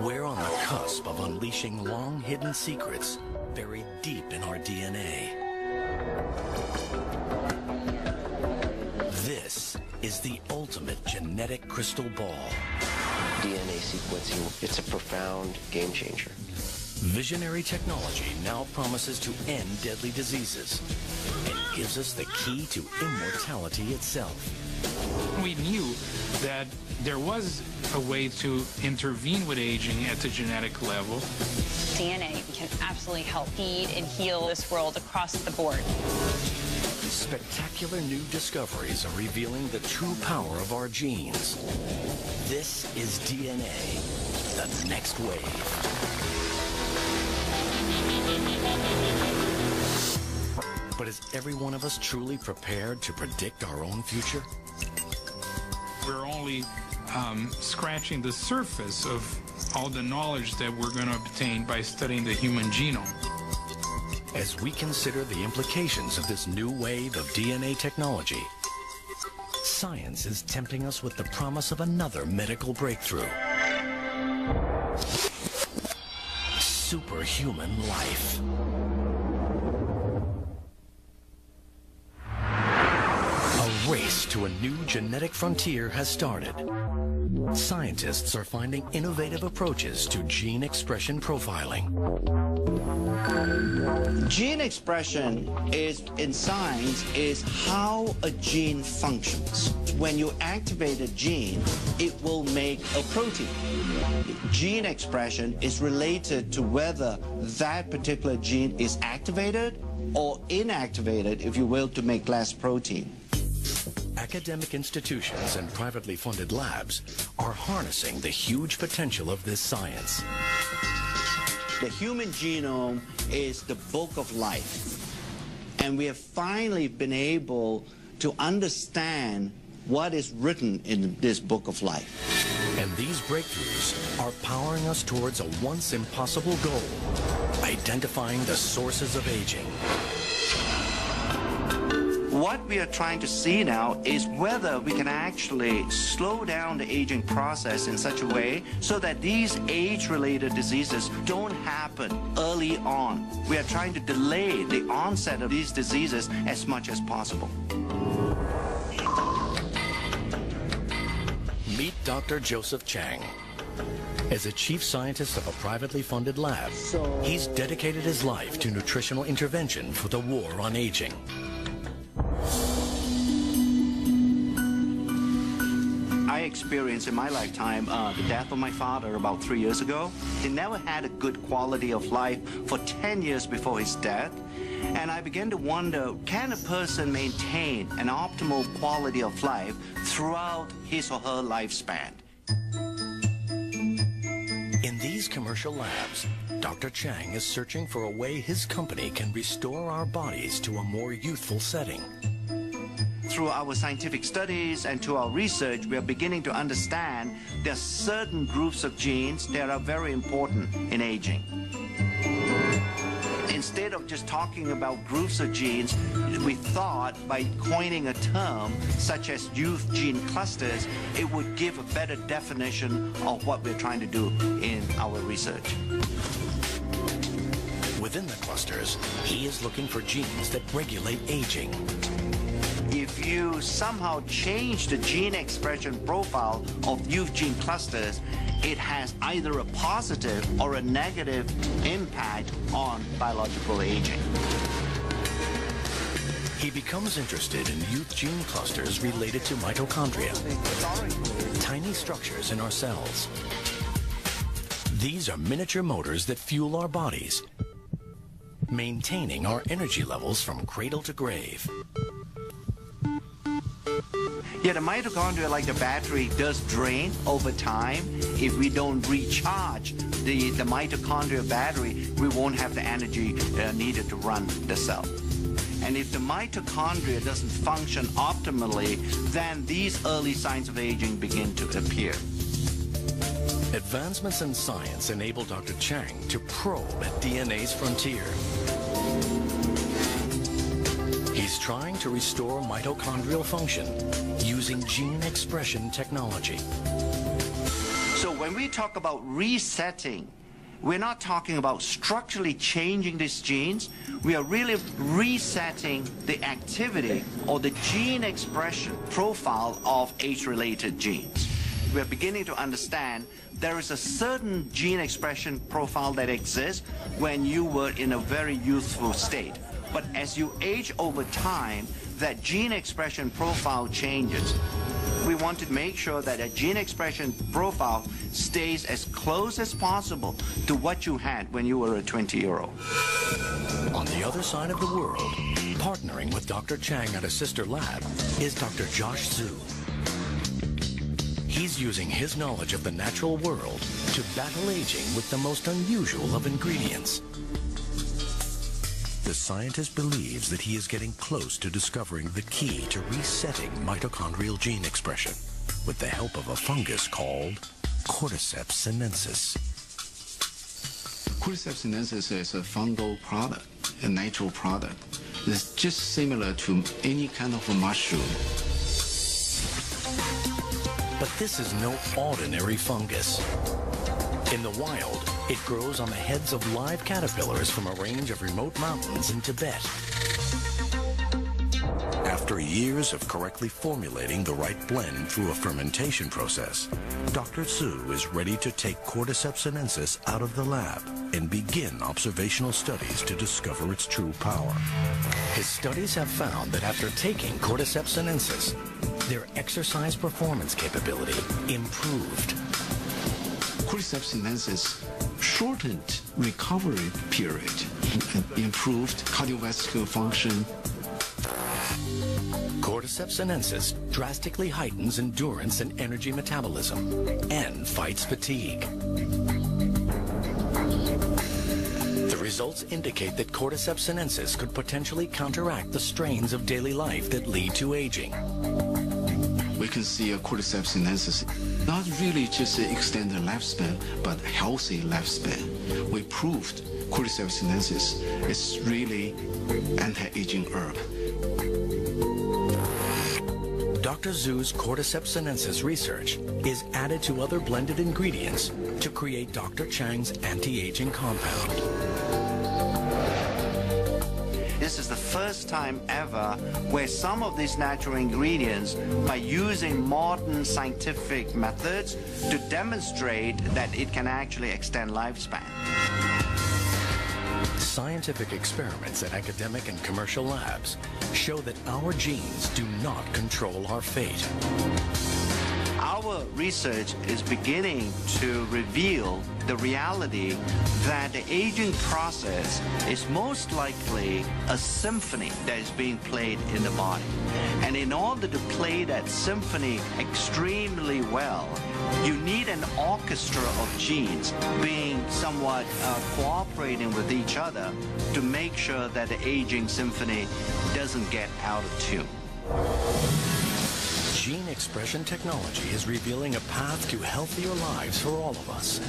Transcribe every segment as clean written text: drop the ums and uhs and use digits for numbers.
We're on the cusp of unleashing long-hidden secrets buried deep in our DNA. This is the ultimate genetic crystal ball. DNA sequencing, it's a profound game changer. Visionary technology now promises to end deadly diseases and gives us the key to immortality itself. We knew that there was a way to intervene with aging at the genetic level. DNA can absolutely help feed and heal this world across the board. Spectacular new discoveries are revealing the true power of our genes. This is DNA, the next wave. But is every one of us truly prepared to predict our own future? We're only scratching the surface of all the knowledge that we're going to obtain by studying the human genome. As we consider the implications of this new wave of DNA technology, science is tempting us with the promise of another medical breakthrough. Superhuman life. A race to a new genetic frontier has started. Scientists are finding innovative approaches to gene expression profiling. Gene expression in science is how a gene functions. When you activate a gene, it will make a protein. Gene expression is related to whether that particular gene is activated or inactivated, if you will, to make less protein. Academic institutions and privately funded labs are harnessing the huge potential of this science. The human genome is the book of life, and we have finally been able to understand what is written in this book of life. And these breakthroughs are powering us towards a once impossible goal, identifying the sources of aging. What we are trying to see now is whether we can actually slow down the aging process in such a way so that these age-related diseases don't happen early on. We are trying to delay the onset of these diseases as much as possible. Meet Dr. Joseph Chang. As a chief scientist of a privately funded lab, he's dedicated his life to nutritional intervention for the war on aging. I experienced in my lifetime the death of my father about 3 years ago. He never had a good quality of life for 10 years before his death. And I began to wonder, can a person maintain an optimal quality of life throughout his or her lifespan? In these commercial labs, Dr. Chang is searching for a way his company can restore our bodies to a more youthful setting. Through our scientific studies and to our research, we are beginning to understand there are certain groups of genes that are very important in aging. Instead of just talking about groups of genes, we thought by coining a term such as youth gene clusters, it would give a better definition of what we're trying to do in our research. Within the clusters, he is looking for genes that regulate aging. If you somehow change the gene expression profile of youth gene clusters, it has either a positive or a negative impact on biological aging. He becomes interested in youth gene clusters related to mitochondria, tiny structures in our cells. These are miniature motors that fuel our bodies, maintaining our energy levels from cradle to grave. Yeah, the mitochondria, like the battery, does drain over time. If we don't recharge the mitochondria battery, we won't have the energy needed to run the cell. And if the mitochondria doesn't function optimally, then these early signs of aging begin to appear. Advancements in science enable Dr. Chang to probe at DNA's frontier. He's trying to restore mitochondrial function using gene expression technology. So when we talk about resetting, we're not talking about structurally changing these genes. We are really resetting the activity or the gene expression profile of age-related genes. We're beginning to understand there is a certain gene expression profile that exists when you were in a very youthful state. But as you age over time, that gene expression profile changes. We want to make sure that a gene expression profile stays as close as possible to what you had when you were a 20-year-old. On the other side of the world, partnering with Dr. Chang at a sister lab, is Dr. Josh Zhu. He's using his knowledge of the natural world to battle aging with the most unusual of ingredients. The scientist believes that he is getting close to discovering the key to resetting mitochondrial gene expression with the help of a fungus called Cordyceps sinensis. Cordyceps sinensis is a fungal product, a natural product. It's just similar to any kind of a mushroom. But this is no ordinary fungus. In the wild, it grows on the heads of live caterpillars from a range of remote mountains in Tibet. After years of correctly formulating the right blend through a fermentation process, Dr. Zhu is ready to take Cordyceps sinensis out of the lab and begin observational studies to discover its true power. His studies have found that after taking Cordyceps sinensis, their exercise performance capability improved. Cordyceps sinensis shortened recovery period and improved cardiovascular function. Cordyceps sinensis drastically heightens endurance and energy metabolism and fights fatigue. The results indicate that Cordyceps sinensis could potentially counteract the strains of daily life that lead to aging. We can see a Cordyceps sinensis not really just extend the lifespan, but healthy lifespan. We proved Cordyceps sinensis is really anti-aging herb. Dr. Zhu's Cordyceps sinensis research is added to other blended ingredients to create Dr. Chang's anti-aging compound. This is the first time ever where some of these natural ingredients, by using modern scientific methods, to demonstrate that it can actually extend lifespan. Scientific experiments at academic and commercial labs show that our genes do not control our fate. Our research is beginning to reveal the reality that the aging process is most likely a symphony that is being played in the body. And in order to play that symphony extremely well, you need an orchestra of genes being somewhat cooperating with each other to make sure that the aging symphony doesn't get out of tune. Gene expression technology is revealing a path to healthier lives for all of us.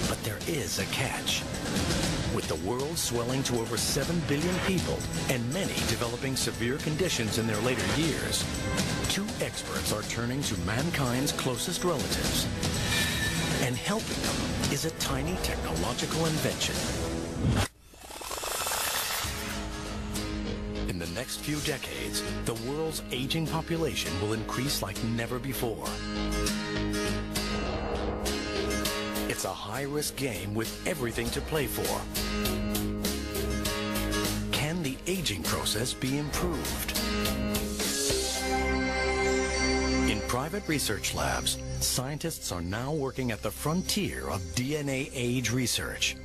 But there is a catch. With the world swelling to over 7 billion people and many developing severe conditions in their later years, two experts are turning to mankind's closest relatives. And helping them is a tiny technological invention. In the next few decades, the world's aging population will increase like never before. It's a high-risk game with everything to play for. Can the aging process be improved? In private research labs, scientists are now working at the frontier of DNA age research.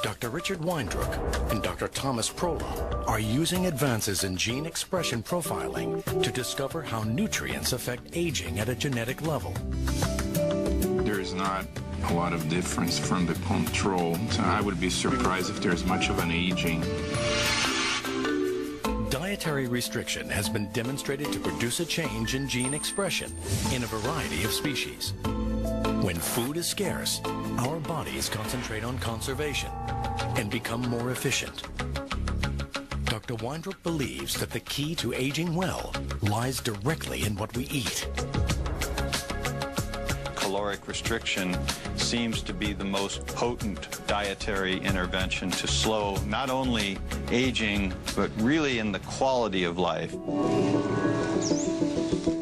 Dr. Richard Weindruck and Dr. Thomas Prola are using advances in gene expression profiling to discover how nutrients affect aging at a genetic level. There is not a lot of difference from the control, so I would be surprised if there's much of an aging. Dietary restriction has been demonstrated to produce a change in gene expression in a variety of species. When food is scarce, our bodies concentrate on conservation and become more efficient. Dr. Dr. Weindruck believes that the key to aging well lies directly in what we eat. Caloric restriction seems to be the most potent dietary intervention to slow not only aging, but really in the quality of life.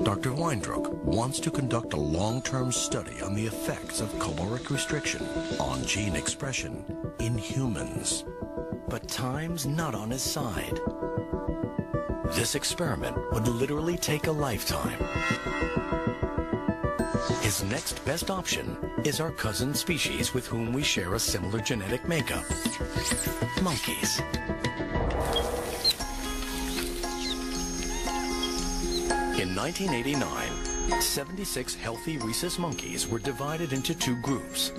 Dr. Weindruck wants to conduct a long-term study on the effects of caloric restriction on gene expression in humans. But time's not on his side. This experiment would literally take a lifetime. His next best option is our cousin species with whom we share a similar genetic makeup, monkeys. In 1989, 76 healthy rhesus monkeys were divided into two groups.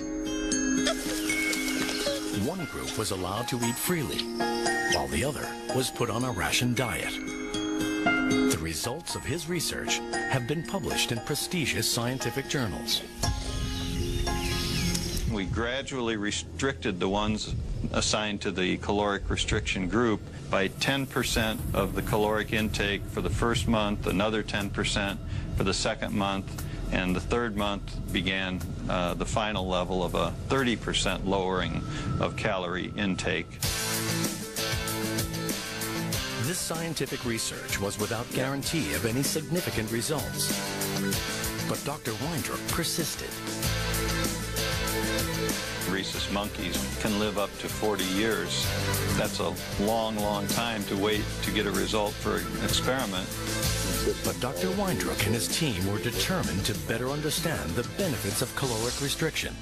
One group was allowed to eat freely, while the other was put on a ration diet. The results of his research have been published in prestigious scientific journals. We gradually restricted the ones assigned to the caloric restriction group by 10% of the caloric intake for the first month, another 10% for the second month, and the third month began the final level of a 30% lowering of calorie intake. This scientific research was without guarantee of any significant results. But Dr. Weindruck persisted. Rhesus monkeys can live up to 40 years. That's a long, long time to wait to get a result for an experiment. But Dr. Weindruck and his team were determined to better understand the benefits of caloric restriction.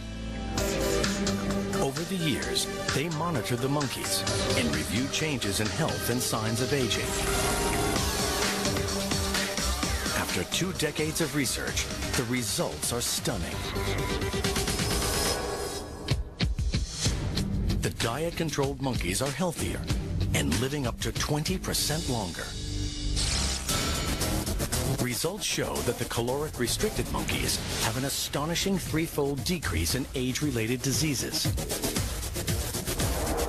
Over the years, they monitored the monkeys and reviewed changes in health and signs of aging. After 2 decades of research, the results are stunning. The diet-controlled monkeys are healthier and living up to 20% longer. Results show that the caloric-restricted monkeys have an astonishing 3-fold decrease in age-related diseases.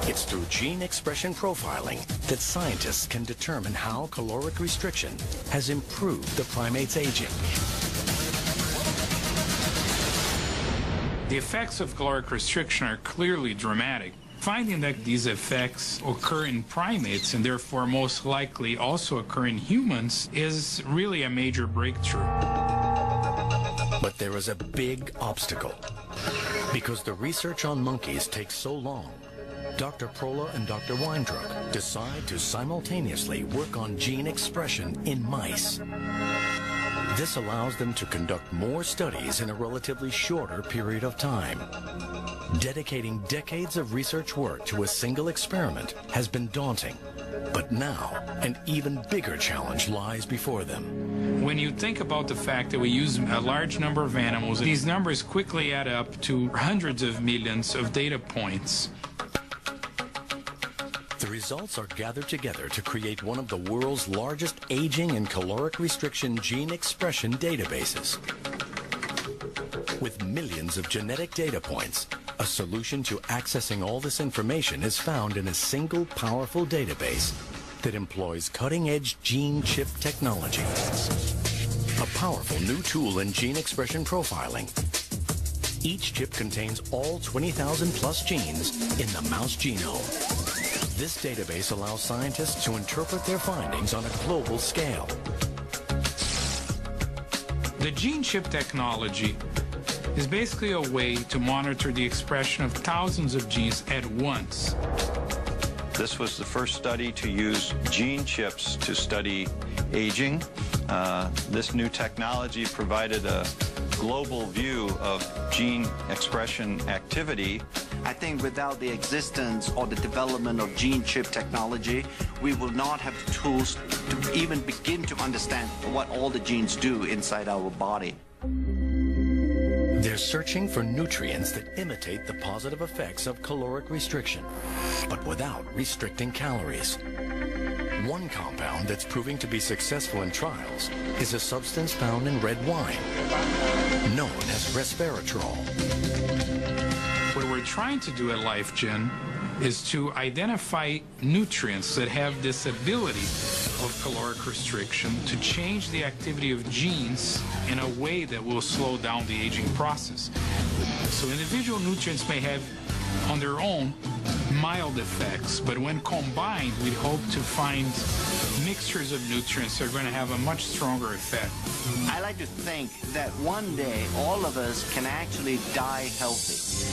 It's through gene expression profiling that scientists can determine how caloric restriction has improved the primate's aging. The effects of caloric restriction are clearly dramatic. Finding that these effects occur in primates and therefore most likely also occur in humans is really a major breakthrough. But there is a big obstacle. Because the research on monkeys takes so long, Dr. Prola and Dr. Weindruck decide to simultaneously work on gene expression in mice. This allows them to conduct more studies in a relatively shorter period of time. Dedicating decades of research work to a single experiment has been daunting, but now an even bigger challenge lies before them. When you think about the fact that we use a large number of animals, these numbers quickly add up to hundreds of millions of data points. The results are gathered together to create one of the world's largest aging and caloric restriction gene expression databases. With millions of genetic data points, a solution to accessing all this information is found in a single powerful database that employs cutting-edge gene chip technology. A powerful new tool in gene expression profiling. Each chip contains all 20,000 plus genes in the mouse genome. This database allows scientists to interpret their findings on a global scale. The gene chip technology is basically a way to monitor the expression of thousands of genes at once. This was the first study to use gene chips to study aging. This new technology provided a global view of gene expression activity. I think without the existence or the development of gene chip technology, we will not have the tools to even begin to understand what all the genes do inside our body. They're searching for nutrients that imitate the positive effects of caloric restriction, but without restricting calories. One compound that's proving to be successful in trials is a substance found in red wine, known as resveratrol. What we're trying to do at LifeGen is to identify nutrients that have this ability of caloric restriction to change the activity of genes in a way that will slow down the aging process. So individual nutrients may have on their own mild effects, but when combined, we hope to find mixtures of nutrients that are going to have a much stronger effect. I like to think that one day all of us can actually die healthy.